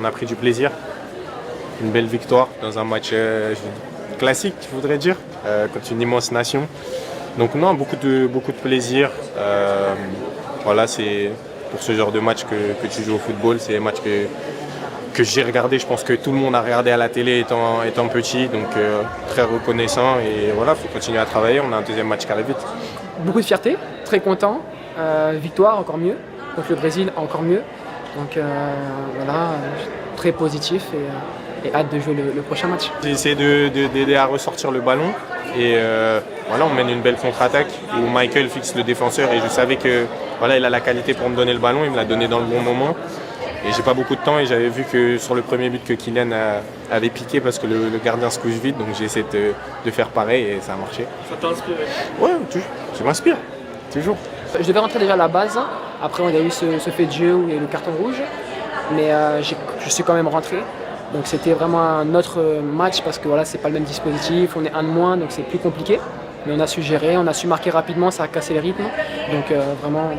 on a pris du plaisir. Une belle victoire dans un match classique, je voudrais dire, contre une immense nation. Donc non, beaucoup de plaisir. Voilà, c'est pour ce genre de match que tu joues au football. C'est des matchs que j'ai regardé. Je pense que tout le monde a regardé à la télé étant petit. Donc très reconnaissant. Et voilà, il faut continuer à travailler. On a un deuxième match qui arrive vite. Beaucoup de fierté, très content. Victoire, encore mieux. Contre le Brésil, encore mieux. Donc voilà, très positif et hâte de jouer le prochain match. J'ai essayé d'aider à ressortir le ballon. Et voilà, on mène une belle contre-attaque où Michael fixe le défenseur et je savais que voilà, il a la qualité pour me donner le ballon, il me l'a donné dans le bon moment. Et j'ai pas beaucoup de temps et j'avais vu que sur le premier but que Kylian avait piqué parce que le gardien se couche vite, donc j'ai essayé de faire pareil et ça a marché. Ça t'a inspiré? Ouais, je m'inspire, toujours. Je devais rentrer déjà à la base, après il y a eu ce fait de jeu où il y a eu le carton rouge, mais je suis quand même rentré. Donc c'était vraiment un autre match parce que voilà, c'est pas le même dispositif, on est un de moins, donc c'est plus compliqué. Mais on a su gérer, on a su marquer rapidement, ça a cassé les rythmes. Donc vraiment,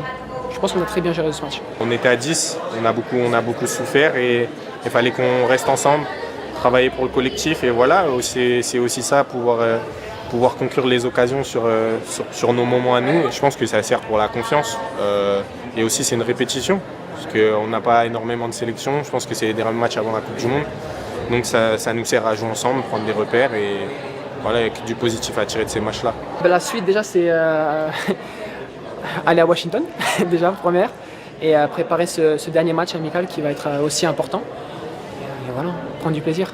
je pense qu'on a très bien géré ce match. On était à 10, on a beaucoup souffert et il fallait qu'on reste ensemble, travailler pour le collectif. Et voilà, c'est aussi ça, pouvoir conclure les occasions sur nos moments à nous. Et je pense que ça sert pour la confiance. Et aussi c'est une répétition. Parce qu'on n'a pas énormément de sélection, je pense que c'est des matchs avant la Coupe du Monde. Donc ça nous sert à jouer ensemble, prendre des repères et voilà, il y a que du positif à tirer de ces matchs-là. La suite déjà c'est aller à Washington, déjà première, et préparer ce dernier match amical qui va être aussi important. Et voilà, prendre du plaisir.